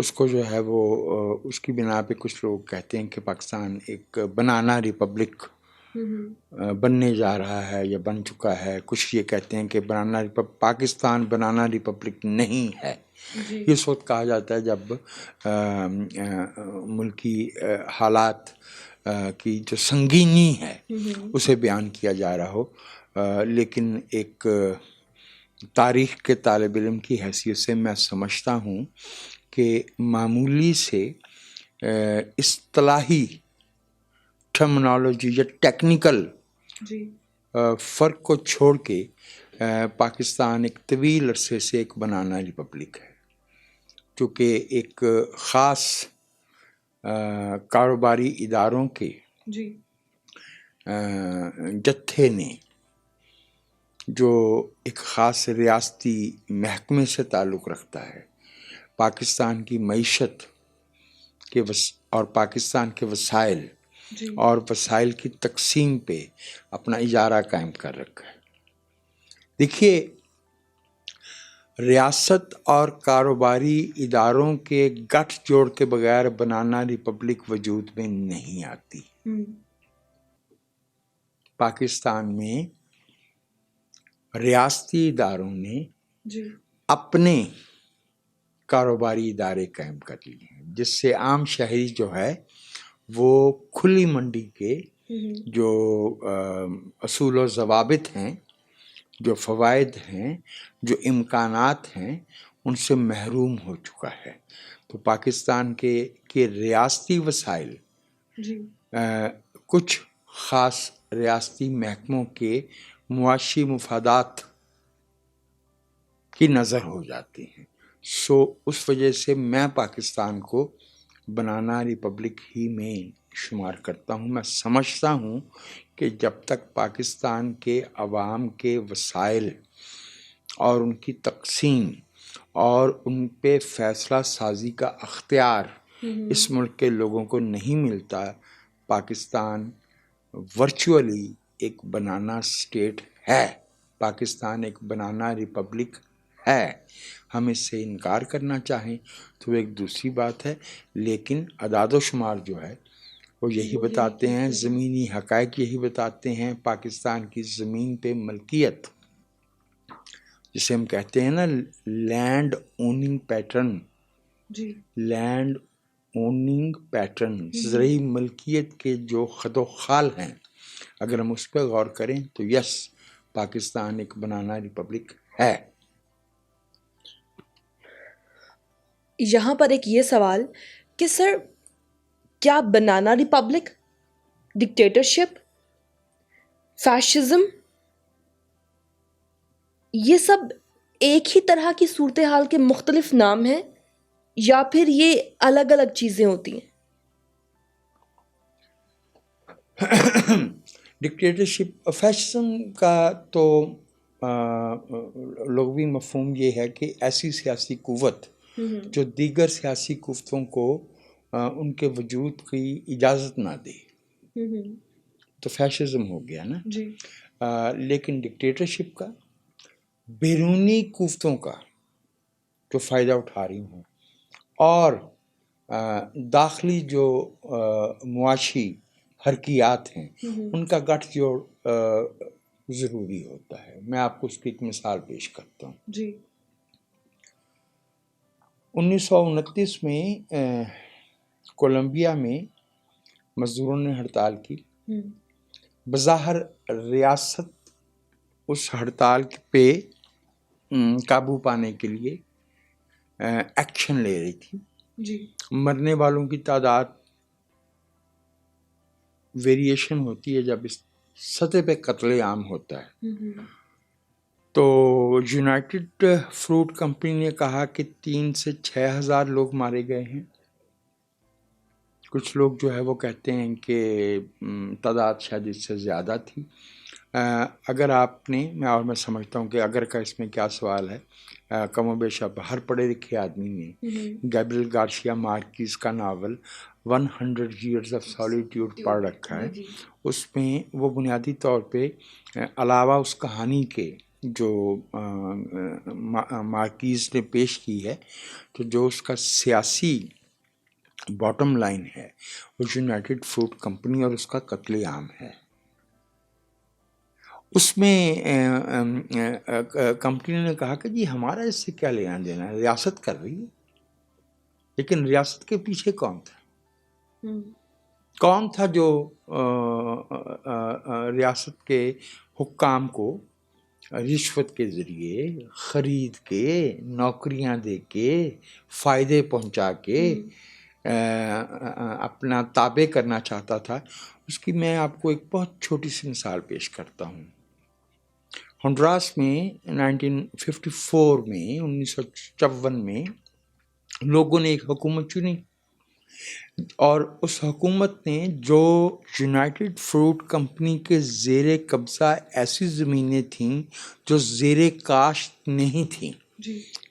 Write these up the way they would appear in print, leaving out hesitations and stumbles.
اس کو جو ہے وہ اس کی بنا پہ کچھ لوگ کہتے ہیں کہ پاکستان ایک بنانا ریپبلک بننے جا رہا ہے یا بن چکا ہے. کچھ یہ کہتے ہیں کہ پاکستان بنانا ریپبلک نہیں ہے. یہ اس وقت کہا جاتا ہے جب ملکی حالات کی جو سنگینی ہے اسے بیان کیا جا رہا ہو. لیکن ایک تاریخ کے طالب علم کی حیثیت سے میں سمجھتا ہوں کہ معمولی سے اصطلاحی ٹرمنالوجی یا ٹیکنیکل فرق کو چھوڑ کے پاکستان ایک طویل عرصے سے ایک بنانا ریپبلک ہے، چونکہ ایک خاص کاروباری اداروں کے جتھے نے جو ایک خاص ریاستی محکمے سے تعلق رکھتا ہے، پاکستان کی معیشت کے اور پاکستان کے وسائل اور وسائل کی تقسیم پہ اپنا اجارہ قائم کر رکھا ہے. دیکھیے، ریاست اور کاروباری اداروں کے گٹھ جوڑ کے بغیر بنانا ریپبلک وجود میں نہیں آتی. پاکستان میں ریاستی اداروں نے اپنے کاروباری ادارے قائم کر لیے ہیں، جس سے عام شہری جو ہے وہ کھلی منڈی کے جو اصول و ضوابط ہیں، جو فوائد ہیں، جو امکانات ہیں، ان سے محروم ہو چکا ہے. تو پاکستان کے ریاستی وسائل کچھ خاص ریاستی محکموں کے معاشی مفادات کی نظر ہو جاتی ہیں. اس وجہ سے میں پاکستان کو بنانا ریپبلک ہی میں شمار کرتا ہوں. میں سمجھتا ہوں کہ جب تک پاکستان کے عوام کے وسائل اور ان کی تقسیم اور ان پہ فیصلہ سازی کا اختیار اس ملک کے لوگوں کو نہیں ملتا، پاکستان ورچولی ایک بنانا اسٹیٹ ہے، پاکستان ایک بنانا ریپبلک ہے. ہم اس سے انکار کرنا چاہیں تو ایک دوسری بات ہے، لیکن اعداد و شمار جو ہے وہ یہی بتاتے ہیں، زمینی حقائق یہی بتاتے ہیں. پاکستان کی زمین پہ ملکیت، جسے ہم کہتے ہیں نا land owning pattern, land owning pattern, زرعی ملکیت کے جو خط و خال ہیں، اگر ہم اس پہ غور کریں تو یس، پاکستان ایک بنانا ریپبلک ہے. یہاں پر ایک یہ سوال کہ سر، کیا بنانا ریپبلک، ڈکٹیٹرشپ، فیشزم، یہ سب ایک ہی طرح کی صورتحال کے مختلف نام ہیں یا پھر یہ الگ الگ چیزیں ہوتی ہیں؟ ڈکٹیٹرشپ، فیشزم کا تو لغوی مفہوم یہ ہے کہ ایسی سیاسی قوت جو دیگر سیاسی قوتوں کو ان کے وجود کی اجازت نہ دے، تو فیشزم ہو گیا نا. لیکن ڈکٹیٹرشپ کا بیرونی قوتوں کا جو فائدہ اٹھا رہی ہوں اور داخلی جو معاشی حرکیات ہیں ان کا گٹھ جوڑ ضروری ہوتا ہے. میں آپ کو اس کی ایک مثال پیش کرتا ہوں. 1929 میں کولمبیا میں مزدوروں نے ہڑتال کی. بظاہر ریاست اس ہڑتال پہ قابو پانے کے لیے ایکشن لے رہی تھی. مرنے والوں کی تعداد ویریشن ہوتی ہے جب اس سطح پہ قتل عام ہوتا ہے. تو یونائٹڈ فروٹ کمپنی نے کہا کہ 3 سے 6 ہزار لوگ مارے گئے ہیں. کچھ لوگ جو ہے وہ کہتے ہیں کہ تعداد شاید اس سے زیادہ تھی. اگر آپ نے میں سمجھتا ہوں کہ اگر کا اس میں کیا سوال ہے، کم و بیش اب ہر پڑھے لکھے آدمی نے گیبریل گارسیا مارکیز کا ناول 100 Years of Solitude پڑھ رکھا ہے. اس میں وہ بنیادی طور پہ علاوہ اس کہانی کے جو مارکیز نے پیش کی ہے، تو جو اس کا سیاسی باٹم لائن ہے وہ یونائٹڈ فروٹ کمپنی اور اس کا قتل عام ہے۔ اس میں کمپنی نے کہا کہ جی ہمارا اس سے کیا لینا دینا ہے، ریاست کر رہی ہے، لیکن ریاست کے پیچھے کون تھا جو ریاست کے حکام کو رشوت کے ذریعے خرید کے، نوکریاں دے کے، فائدے پہنچا کے اپنا تابع کرنا چاہتا تھا۔ اس کی میں آپ کو ایک بہت چھوٹی سی مثال پیش کرتا ہوں۔ ہنڈراس میں 1954 میں 1954 میں لوگوں نے ایک حکومت چنی، اور اس حکومت نے جو یونائٹڈ فروٹ کمپنی کے زیر قبضہ ایسی زمینیں تھیں جو زیر کاشت نہیں تھیں،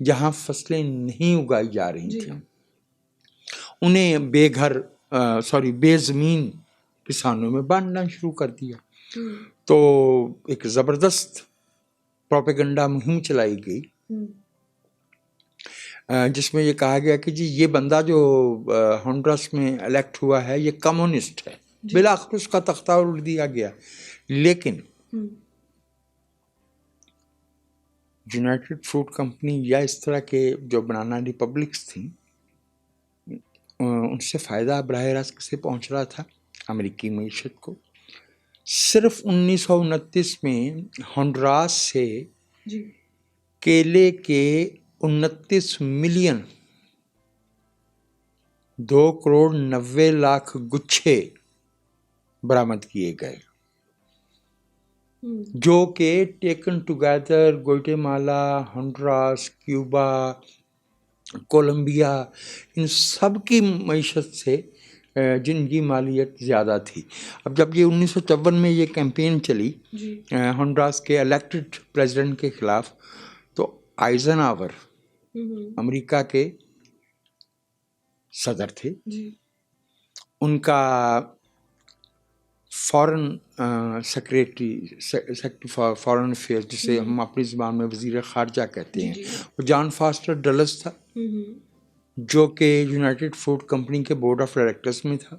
جہاں فصلیں نہیں اگائی جا رہی تھیں، انہیں بے زمین کسانوں میں بانٹنا شروع کر دیا۔ تو ایک زبردست پروپیگنڈا مہم چلائی گئی جس میں یہ کہا گیا کہ جی یہ بندہ جو ہنڈرس میں الیکٹ ہوا ہے یہ کمیونسٹ ہے۔ بالآخر اس کا تختہ الٹ دیا گیا، لیکن یونائٹڈ فروٹ کمپنی یا اس طرح کے جو بنانا ریپبلکس تھیں، ان سے فائدہ براہ راست کسے پہنچ رہا تھا؟ امریکی معیشت کو۔ صرف 1929 میں ہنڈراس سے کیلے کے 29 ملین 2.90 کروڑ گچھے برآمد کیے گئے، جو کہ ٹیکن ٹوگیدر گوئٹے مالا، ہنڈراس، کیوبا، کولمبیا، ان سب کی معیشت سے جن کی مالیت زیادہ تھی۔ اب جب یہ 1954 میں یہ کیمپین چلی ہنڈراس کے الیکٹڈ پریزیڈنٹ کے خلاف، تو آئزن آور امریکہ کے صدر تھے، ان کا فارن سیکریٹری فارن افیئر، جسے ہم اپنی زبان میں وزیر خارجہ کہتے ہیں، وہ جان فاسٹر ڈلس تھا، جو کہ یونائٹڈ فروٹ کمپنی کے بورڈ آف ڈائریکٹرز میں تھا۔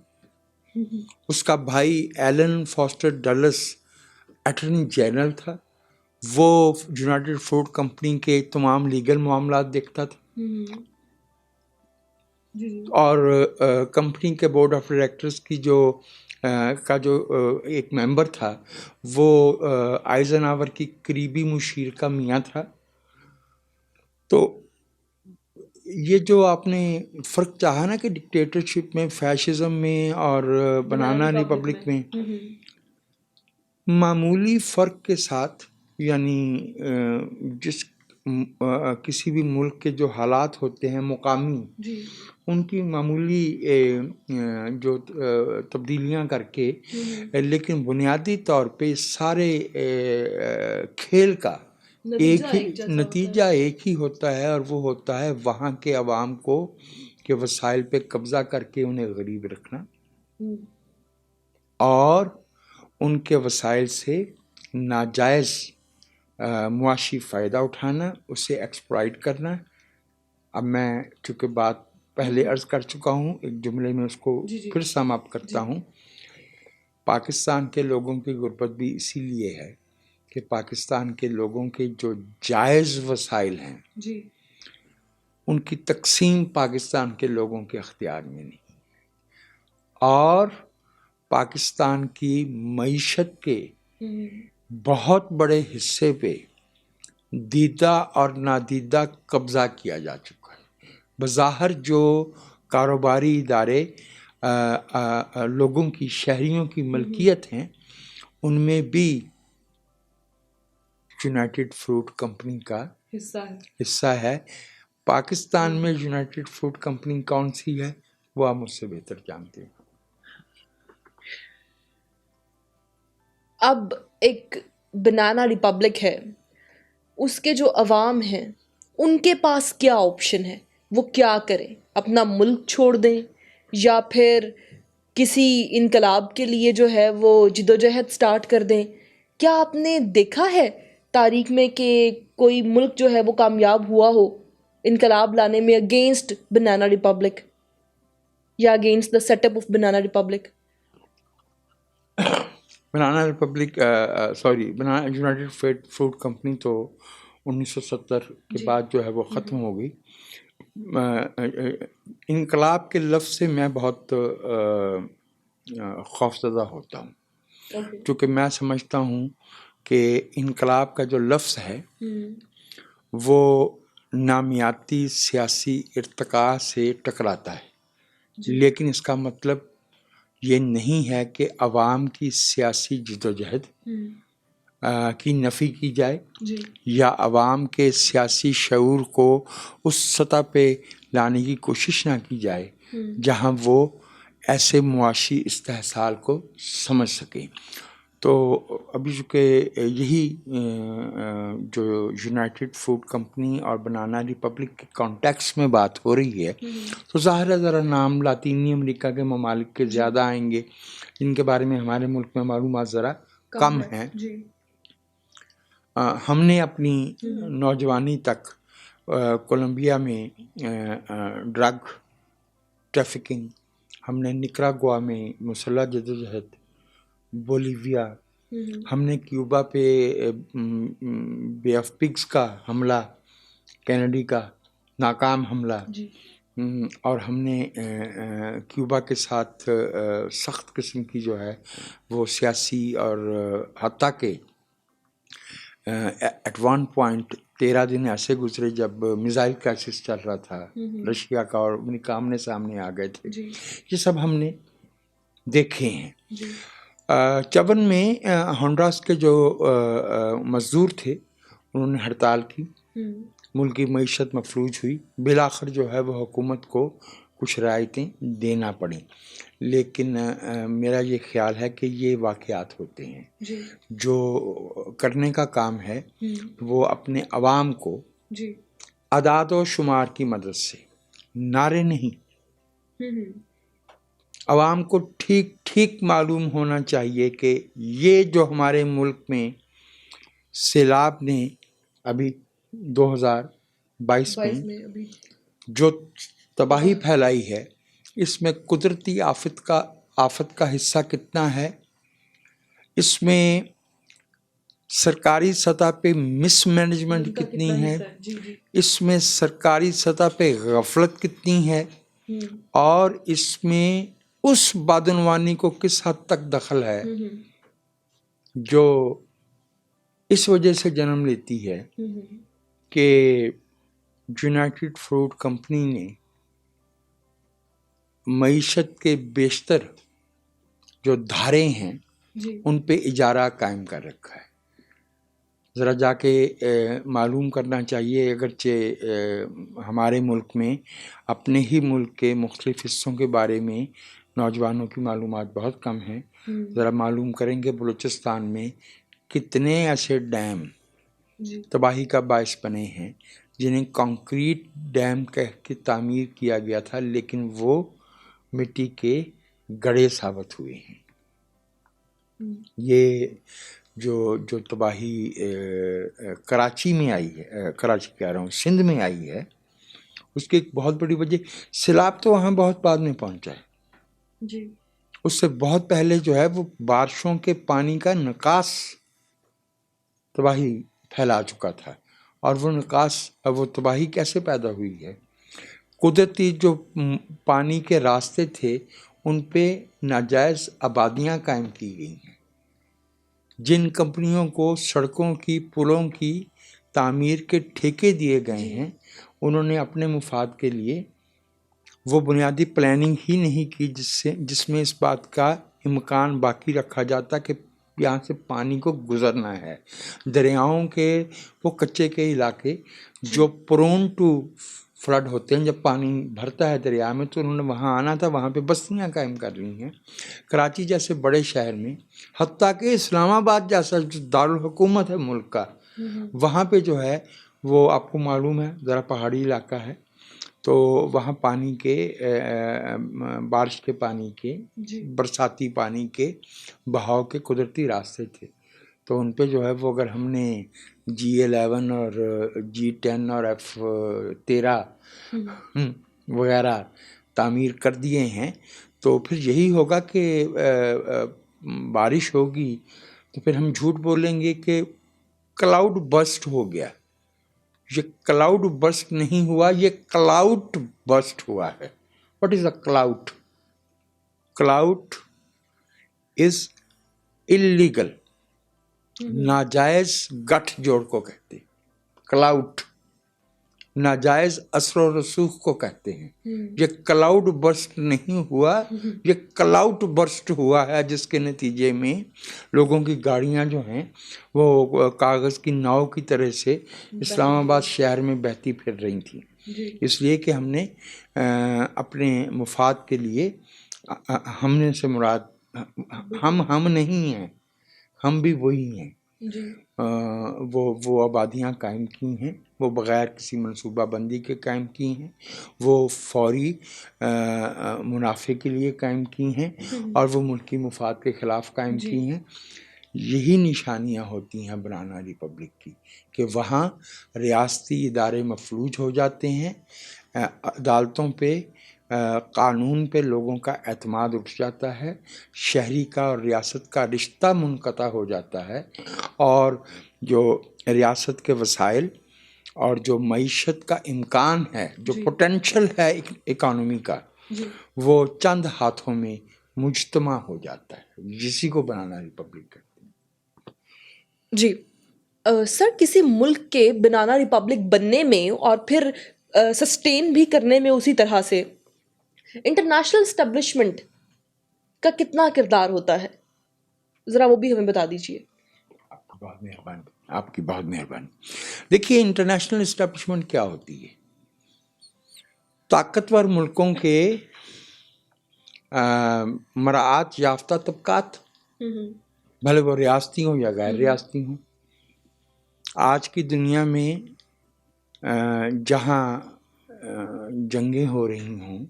اس کا بھائی ایلن فاسٹر ڈلس اٹارنی جنرل تھا، وہ یونائٹڈ فروٹ کمپنی کے تمام لیگل معاملات دیکھتا تھا، اور کمپنی کے بورڈ آف ڈائریکٹرز کی جو ایک ممبر تھا، وہ آئزن آور کی قریبی مشیر کا میاں تھا۔ تو یہ جو آپ نے فرق چاہا نا کہ ڈکٹیٹرشپ میں، فیشزم میں اور بنانا ریپبلک میں، معمولی فرق کے ساتھ، یعنی جس کسی بھی ملک کے جو حالات ہوتے ہیں مقامی، ان کی معمولی جو تبدیلیاں کر کے، لیکن بنیادی طور پہ سارے کھیل کا نتیجہ ایک ہی ہوتا ہے، اور وہ ہوتا ہے وہاں کے عوام کو کے وسائل پہ قبضہ کر کے انہیں غریب رکھنا، اور ان کے وسائل سے ناجائز معاشی فائدہ اٹھانا، اسے ایکسپلائٹ کرنا۔ اب میں چونکہ بات پہلے عرض کر چکا ہوں، ایک جملے میں اس کو پھر سم اپ کرتا ہوں۔ پاکستان کے لوگوں کی غربت بھی اسی لیے ہے کہ پاکستان کے لوگوں کے جو جائز وسائل ہیں، ان کی تقسیم پاکستان کے لوگوں کے اختیار میں نہیں، اور پاکستان کی معیشت کے بہت بڑے حصے پہ دیدہ اور نادیدہ قبضہ کیا جا چکا ہے۔ بظاہر جو کاروباری ادارے لوگوں کی، شہریوں کی ملکیت ہیں، ان میں بھی یونائٹڈ فروٹ کمپنی کا حصہ ہے۔ پاکستان میں یونائٹڈ فروٹ کمپنی کون سی ہے وہ آپ مجھ سے بہتر جانتے ہیں۔ اب ایک بنانا ریپبلک ہے، اس کے جو عوام ہیں ان کے پاس کیا آپشن ہے؟ وہ کیا کریں؟ اپنا ملک چھوڑ دیں، یا پھر کسی انقلاب کے لیے جو ہے وہ جدوجہد سٹارٹ کر دیں؟ کیا آپ نے دیکھا ہے تاریخ میں کہ کوئی ملک جو ہے وہ کامیاب ہوا ہو انقلاب لانے میں اگینسٹ بنانا ریپبلک یا against the set up of banana republic? Banana republic banana united fruit company تو 1970 کے بعد جو ہے وہ ختم ہو گئی. انقلاب کے لفظ سے میں بہت خوفزدہ ہوتا ہوں, کیونکہ میں سمجھتا ہوں کہ انقلاب کا جو لفظ ہے وہ نامیاتی سیاسی ارتقاء سے ٹکراتا ہے, لیکن اس کا مطلب یہ نہیں ہے کہ عوام کی سیاسی جدوجہد کی نفی کی جائے یا عوام کے سیاسی شعور کو اس سطح پہ لانے کی کوشش نہ کی جائے جہاں وہ ایسے معاشی استحصال کو سمجھ سکیں. تو ابھی چونکہ یہی جو یونائٹیڈ فوڈ کمپنی اور بنانا ریپبلک کے کانٹیکس میں بات ہو رہی ہے تو ظاہر ہے ذرا نام لاطینی امریکہ کے ممالک کے زیادہ آئیں گے جن کے بارے میں ہمارے ملک میں معلومات ذرا کم ہیں. ہم نے اپنی نوجوانی تک کولمبیا میں ڈرگ ٹریفکنگ, ہم نے نکراگوا میں مسلح جدوجہد, بولیویا, ہم نے کیوبا پہ بے آف پگس کا حملہ, کینیڈی کا ناکام حملہ, اور ہم نے کیوبا کے ساتھ سخت قسم کی جو ہے وہ سیاسی اور حتیٰ کہ ایٹ ون پوائنٹ 13 دن ایسے گزرے جب میزائل کرائسس چل رہا تھا رشیا کا اور امریکہ آمنے سامنے آ گئے تھے. یہ سب ہم نے دیکھے ہیں. چون میں ہنڈوراس کے جو مزدور تھے انہوں نے ہڑتال کی, ملک کی معیشت مفلوج ہوئی, بالآخر جو ہے وہ حکومت کو کچھ رعایتیں دینا پڑیں. لیکن میرا یہ خیال ہے کہ یہ واقعات ہوتے ہیں. جو کرنے کا کام ہے وہ اپنے عوام کو اعداد و شمار کی مدد سے, نعرے نہیں, عوام کو ٹھیک ٹھیک معلوم ہونا چاہیے کہ یہ جو ہمارے ملک میں سیلاب نے ابھی 2022 میں جو تباہی پھیلائی ہے اس میں قدرتی آفت کا حصہ کتنا ہے, اس میں سرکاری سطح پہ مس مینجمنٹ کتنی ہے, اس میں سرکاری سطح پہ غفلت کتنی ہے, اور اس میں اس بادعنوانی کو کس حد تک دخل ہے جو اس وجہ سے جنم لیتی ہے کہ یونائٹیڈ فروٹ کمپنی نے معیشت کے بیشتر جو دھارے ہیں ان پہ اجارہ قائم کر رکھا ہے. ذرا جا کے معلوم کرنا چاہیے, اگرچہ ہمارے ملک میں اپنے ہی ملک کے مختلف حصوں کے بارے میں نوجوانوں کی معلومات بہت کم ہیں. ذرا معلوم کریں کہ بلوچستان میں کتنے ایسے ڈیم تباہی کا باعث بنے ہیں جنہیں کانکریٹ ڈیم کہہ کے تعمیر کیا گیا تھا لیکن وہ مٹی کے گڑھے ثابت ہوئے ہیں. یہ جو تباہی کراچی میں آئی ہے, کراچی کہہ رہا ہوں, سندھ میں آئی ہے, اس کی ایک بہت بڑی وجہ سیلاب تو وہاں بہت بعد میں پہنچا ہے. اس سے بہت پہلے جو ہے وہ بارشوں کے پانی کا نکاس تباہی پھیلا چکا تھا. اور وہ نکاس, وہ تباہی کیسے پیدا ہوئی ہے, قدرتی جو پانی کے راستے تھے ان پہ ناجائز آبادیاں قائم کی گئی ہیں. جن کمپنیوں کو سڑکوں کی, پلوں کی تعمیر کے ٹھیکے دیے گئے ہیں انہوں نے اپنے مفاد کے لیے وہ بنیادی پلاننگ ہی نہیں کی جس میں اس بات کا امکان باقی رکھا جاتا کہ یہاں سے پانی کو گزرنا ہے. دریاؤں کے وہ کچے کے علاقے جو پرون ٹو فلڈ ہوتے ہیں, جب پانی بھرتا ہے دریا میں تو انہوں نے وہاں آنا تھا, وہاں پہ بستیاں قائم کر رہی ہیں. کراچی جیسے بڑے شہر میں, حتیٰ کہ اسلام آباد جیسا جو دارالحکومت ہے ملک کا, وہاں پہ جو ہے وہ آپ کو معلوم ہے ذرا پہاڑی علاقہ ہے, تو وہاں پانی کے بارش کے پانی کے, برساتی پانی کے بہاؤ کے قدرتی راستے تھے. تو ان پہ جو ہے وہ اگر ہم نے G11 اور G10 اور F13 وغیرہ تعمیر کر دیے ہیں، تو پھر یہی ہوگا کہ بارش ہوگی تو پھر ہم جھوٹ بولیں گے کہ کلاؤڈ برسٹ ہو گیا. یہ کلاؤڈ برسٹ نہیں ہوا، یہ کلاؤڈ برسٹ ہوا ہے. What is a cloud? Cloud is illegal, ناجائز گٹھ جوڑ کو کہتے ہیں. کلاؤڈ ناجائز اثر و رسوخ کو کہتے ہیں. یہ کلاؤڈ برسٹ نہیں ہوا، یہ کلاؤڈ برسٹ ہوا ہے، جس کے نتیجے میں لوگوں کی گاڑیاں جو ہیں وہ کاغذ کی ناؤ کی طرح سے اسلام آباد شہر میں بہتی پھر رہی تھیں. اس لیے کہ ہم نے اپنے مفاد کے لیے، ہم نے سے مراد ہم نہیں ہیں، ہم بھی وہی ہیں. وہ آبادیاں قائم کی ہیں، وہ بغیر کسی منصوبہ بندی کے قائم کی ہیں، وہ فوری منافع کے لیے قائم کی ہیں، اور وہ ملکی مفاد کے خلاف قائم کی ہیں. یہی نشانیاں ہوتی ہیں بنانا ریپبلک کی، کہ وہاں ریاستی ادارے مفلوج ہو جاتے ہیں، عدالتوں پہ، قانون پہ لوگوں کا اعتماد اٹھ جاتا ہے، شہری کا اور ریاست کا رشتہ منقطع ہو جاتا ہے، اور جو ریاست کے وسائل اور جو معیشت کا امکان ہے، جو پوٹینشل ہے اکانومی کا، وہ چند ہاتھوں میں مجتمع ہو جاتا ہے، جسی کو بنانا ریپبلک کہتے ہیں. جی سر، کسی ملک کے بنانا ریپبلک بننے میں اور پھر سسٹین بھی کرنے میں اسی طرح سے انٹرنیشنل اسٹیبلشمنٹ کا کتنا کردار ہوتا ہے؟ ذرا وہ بھی ہمیں بتا دیجیے. بہت مہربانی، آپ کی بہت مہربانی. دیکھیے، انٹرنیشنل اسٹیبلشمنٹ کیا ہوتی ہے؟ طاقتور ملکوں کے مراعات یافتہ طبقات، بھلے وہ ریاستی ہوں یا غیر ریاستی ہوں. آج کی دنیا میں جہاں جنگیں ہو رہی ہوں،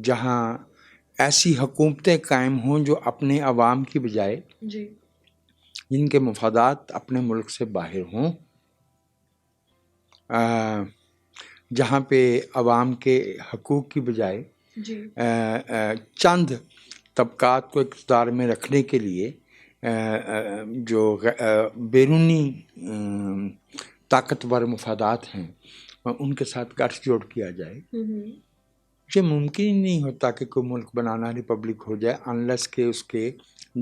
جہاں ایسی حکومتیں قائم ہوں جو اپنے عوام کی بجائے جن کے مفادات اپنے ملک سے باہر ہوں، جہاں پہ عوام کے حقوق کی بجائے چند طبقات کو اقتدار میں رکھنے کے لیے جو بیرونی طاقتور مفادات ہیں ان کے ساتھ گٹھ جوڑ کیا جائے، یہ ممکن ہی نہیں ہوتا کہ کوئی ملک بنانا ریپبلک ہو جائے انلیس کہ اس کے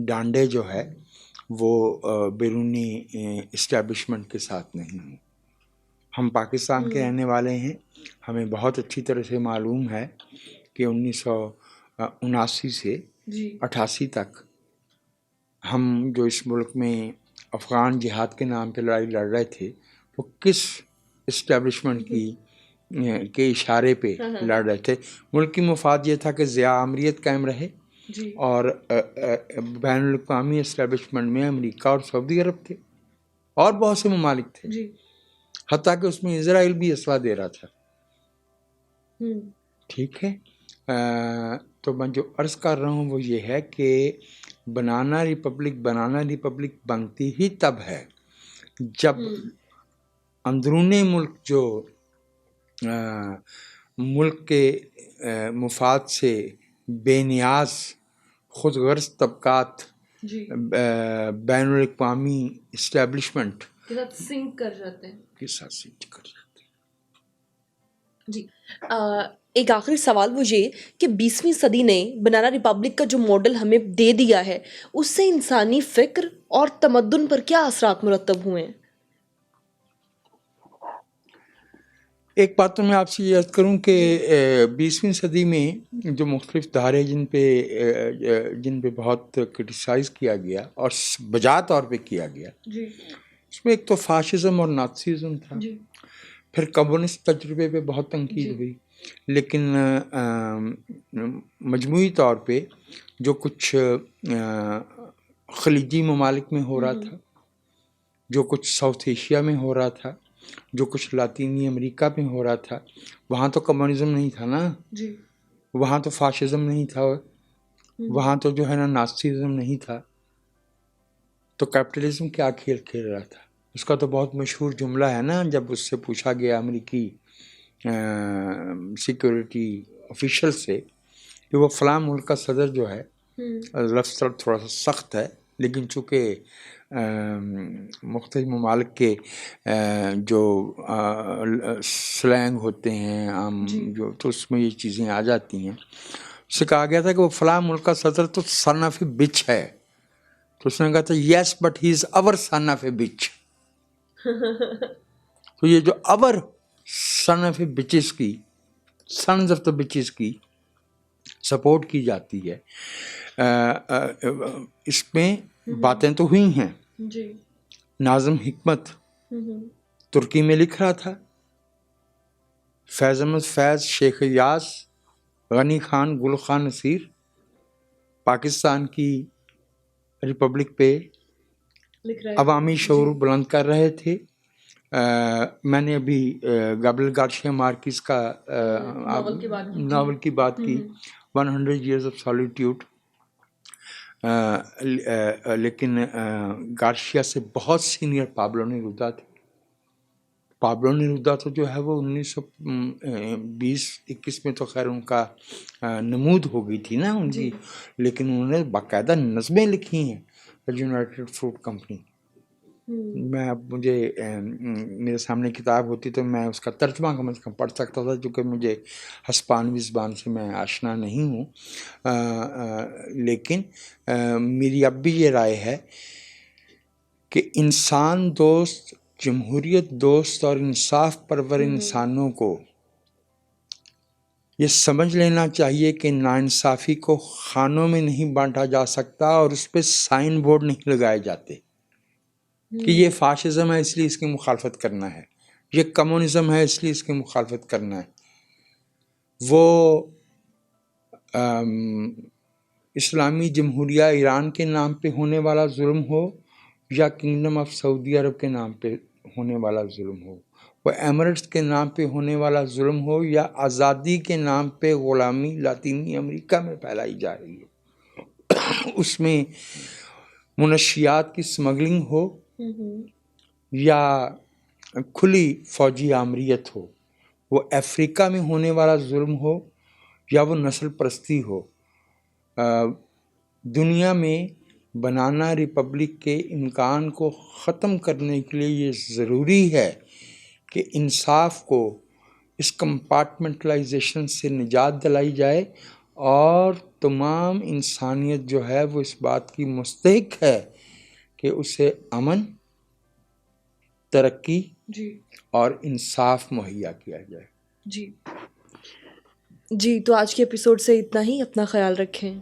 ڈانڈے جو ہے وہ بیرونی اسٹیبلشمنٹ کے ساتھ نہیں ہوں. ہم پاکستان کے رہنے والے ہیں، ہمیں بہت اچھی طرح سے معلوم ہے کہ 1979 سے 88 تک ہم جو اس ملک میں افغان جہاد کے نام پہ لڑائی لڑ رہے تھے، وہ کس اسٹیبلشمنٹ کے اشارے پہ لڑ رہے تھے. ملکی مفاد یہ تھا کہ ضیاء عامریت قائم رہے، اور بین الاقوامی اسٹیبلشمنٹ میں امریکہ اور سعودی عرب تھے، اور بہت سے ممالک تھے، حتیٰ کہ اس میں اسرائیل بھی اسلحہ دے رہا تھا. ٹھیک ہے، تو میں جو عرض کر رہا ہوں وہ یہ ہے کہ بنانا ریپبلک بنتی ہی تب ہے جب اندرون ملک جو ملک کے مفاد سے بے نیاز خود غرض طبقات بین الاقوامی اسٹیبلشمنٹ کے ساتھ سنک کر جاتے ہیں. جی ایک آخری سوال وہ یہ کہ 20ویں صدی نے بنانا ریپبلک کا جو ماڈل ہمیں دے دیا ہے، اس سے انسانی فکر اور تمدن پر کیا اثرات مرتب ہوئے ہیں؟ ایک بات تو میں آپ سے یہ عرض کروں کہ 20ویں صدی میں جو مختلف دھارے جن پہ بہت کرٹیسائز کیا گیا اور بجا طور پہ کیا گیا، اس میں ایک تو فاشزم اور نازیزم تھا، پھر کمیونسٹ تجربے پہ بہت تنقید ہوئی، لیکن مجموعی طور پہ جو کچھ خلیجی ممالک میں ہو رہا تھا، جو کچھ ساؤتھ ایشیا میں ہو رہا تھا، جو کچھ لاطینی امریکہ میں ہو رہا تھا، وہاں تو کمیونزم نہیں تھا نا، وہاں تو فاشزم نہیں تھا، وہاں تو جو ہے نا نازیزم نہیں تھا، تو کیپٹلزم کیا کھیل کھیل رہا تھا؟ اس کا تو بہت مشہور جملہ ہے نا، جب اس سے پوچھا گیا امریکی سیکیورٹی آفیشل سے کہ وہ فلاں ملک کا صدر جو ہے، لفظ تھوڑا سا سخت ہے لیکن چونکہ مختلف ممالک کے جو سلینگ ہوتے ہیں عام جو، تو اس میں یہ چیزیں آ جاتی ہیں. اس سے کہا گیا تھا کہ وہ فلاں ملک کا صدر تو سن آف اے بچ ہے، تو اس نے کہا تھا یس بٹ ہی از اور سن آف اے بچ. تو یہ جو اور سن آف اے بچز کی، سنز آف دا بچز کی سپورٹ کی جاتی ہے، اس میں باتیں تو ہوئی ہیں. ناظم حکمت ترکی میں لکھ رہا تھا، فیض احمد فیض، شیخ ایاز، غنی خان، گل خان نصیر پاکستان کی ریپبلک پہ عوامی شعور بلند کر رہے تھے. میں نے ابھی گابریل گارسیا مارکیز کا ناول کی بات کی 100 Years of Solitude، لیکن گارسیا سے بہت سینئر پابلو نیرودا تھے. پابلو نیرودا تو جو ہے وہ 1920-21 میں تو خیر ان کا نمود ہو گئی تھی نا ان کی، لیکن انہوں نے باقاعدہ نظمیں لکھی ہیں یونائٹڈ فروٹ کمپنی. میں اب مجھے میرے سامنے کتاب ہوتی تو میں اس کا ترجمہ کم از کم پڑھ سکتا تھا، چونکہ مجھے ہسپانوی زبان سے میں آشنا نہیں ہوں. لیکن میری اب بھی یہ رائے ہے کہ انسان دوست، جمہوریت دوست اور انصاف پرور انسانوں کو یہ سمجھ لینا چاہیے کہ ناانصافی کو خانوں میں نہیں بانٹا جا سکتا اور اس پہ سائن بورڈ نہیں لگائے جاتے کہ یہ فاشزم ہے اس لیے اس کی مخالفت کرنا ہے، یہ کمیونزم ہے اس لیے اس کی مخالفت کرنا ہے. وہ اسلامی جمہوریہ ایران کے نام پہ ہونے والا ظلم ہو یا کنگڈم آف سعودی عرب کے نام پہ ہونے والا ظلم ہو، وہ ایمریٹس کے نام پہ ہونے والا ظلم ہو یا آزادی کے نام پہ غلامی لاطینی امریکہ میں پھیلائی جا رہی ہو، اس میں منشیات کی سمگلنگ ہو یا کھلی فوجی آمریت ہو، وہ افریقہ میں ہونے والا ظلم ہو یا وہ نسل پرستی ہو، دنیا میں بنانا ریپبلک کے امکان کو ختم کرنے کے لیے یہ ضروری ہے کہ انصاف کو اس کمپارٹمنٹلائزیشن سے نجات دلائی جائے اور تمام انسانیت جو ہے وہ اس بات کی مستحق ہے کہ اسے امن، ترقی اور انصاف مہیا کیا جائے. جی تو آج کے ایپیسوڈ سے اتنا ہی. اپنا خیال رکھیں.